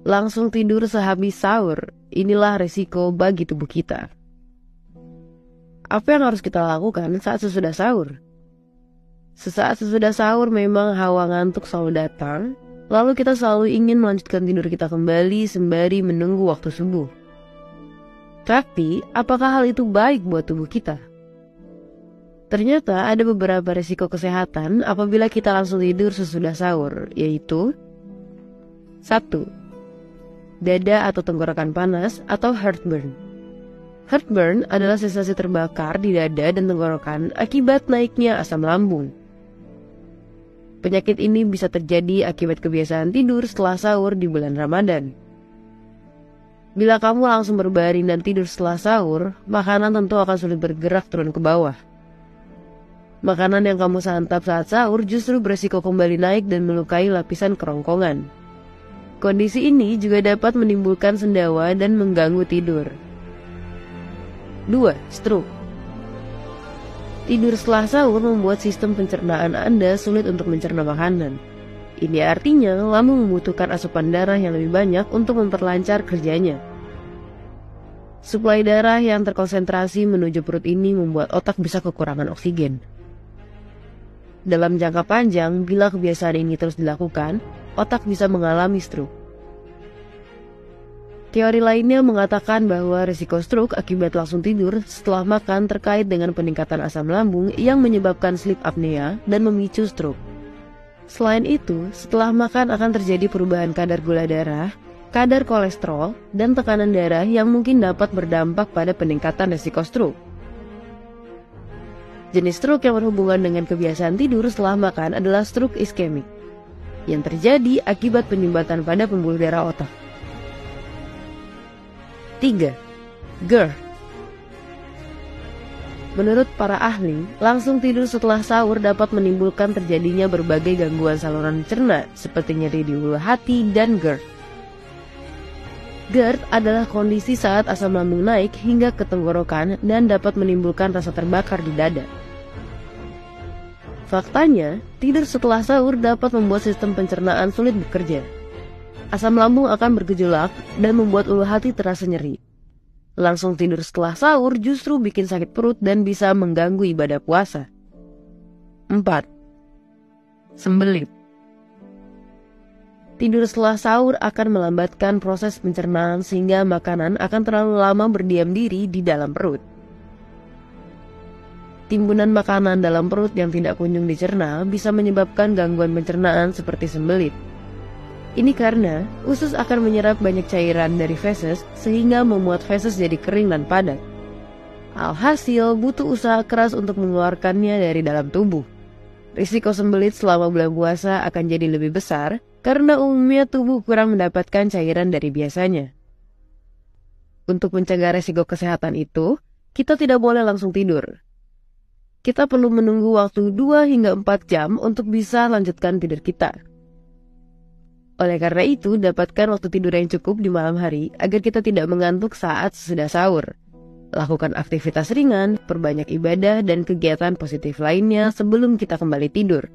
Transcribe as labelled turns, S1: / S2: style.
S1: langsung tidur sehabis sahur, inilah resiko bagi tubuh kita. Apa yang harus kita lakukan saat sesudah sahur? Sesaat sesudah sahur memang hawa ngantuk selalu datang, lalu kita selalu ingin melanjutkan tidur kita kembali sembari menunggu waktu subuh. Tapi, apakah hal itu baik buat tubuh kita? Ternyata ada beberapa risiko kesehatan apabila kita langsung tidur sesudah sahur, yaitu 1. Dada atau tenggorokan panas atau heartburn. Heartburn adalah sensasi terbakar di dada dan tenggorokan akibat naiknya asam lambung. Penyakit ini bisa terjadi akibat kebiasaan tidur setelah sahur di bulan Ramadan. Bila kamu langsung berbaring dan tidur setelah sahur, makanan tentu akan sulit bergerak turun ke bawah. Makanan yang kamu santap saat sahur justru beresiko kembali naik dan melukai lapisan kerongkongan. Kondisi ini juga dapat menimbulkan sendawa dan mengganggu tidur. 2. Stroke. Tidur setelah sahur membuat sistem pencernaan Anda sulit untuk mencerna makanan. Ini artinya lambung membutuhkan asupan darah yang lebih banyak untuk memperlancar kerjanya. Suplai darah yang terkonsentrasi menuju perut ini membuat otak bisa kekurangan oksigen. Dalam jangka panjang, bila kebiasaan ini terus dilakukan, otak bisa mengalami stroke. Teori lainnya mengatakan bahwa risiko stroke akibat langsung tidur setelah makan terkait dengan peningkatan asam lambung yang menyebabkan sleep apnea dan memicu stroke. Selain itu, setelah makan akan terjadi perubahan kadar gula darah, kadar kolesterol, dan tekanan darah yang mungkin dapat berdampak pada peningkatan risiko stroke. Jenis stroke yang berhubungan dengan kebiasaan tidur setelah makan adalah stroke iskemik, yang terjadi akibat penyumbatan pada pembuluh darah otak. 3. GERD. Menurut para ahli, langsung tidur setelah sahur dapat menimbulkan terjadinya berbagai gangguan saluran cerna seperti nyeri di ulu hati dan GERD. GERD adalah kondisi saat asam lambung naik hingga ke tenggorokan dan dapat menimbulkan rasa terbakar di dada. Faktanya, tidur setelah sahur dapat membuat sistem pencernaan sulit bekerja. Asam lambung akan bergejolak dan membuat ulu hati terasa nyeri. Langsung tidur setelah sahur justru bikin sakit perut dan bisa mengganggu ibadah puasa. 4. Sembelit. Tidur setelah sahur akan melambatkan proses pencernaan sehingga makanan akan terlalu lama berdiam diri di dalam perut. Timbunan makanan dalam perut yang tidak kunjung dicerna bisa menyebabkan gangguan pencernaan seperti sembelit. Ini karena usus akan menyerap banyak cairan dari feses sehingga membuat feses jadi kering dan padat. Alhasil butuh usaha keras untuk mengeluarkannya dari dalam tubuh. Risiko sembelit selama bulan puasa akan jadi lebih besar karena umumnya tubuh kurang mendapatkan cairan dari biasanya. Untuk mencegah risiko kesehatan itu, kita tidak boleh langsung tidur. Kita perlu menunggu waktu 2 hingga 4 jam untuk bisa lanjutkan tidur kita. Oleh karena itu, dapatkan waktu tidur yang cukup di malam hari agar kita tidak mengantuk saat sesudah sahur. Lakukan aktivitas ringan, perbanyak ibadah dan kegiatan positif lainnya sebelum kita kembali tidur.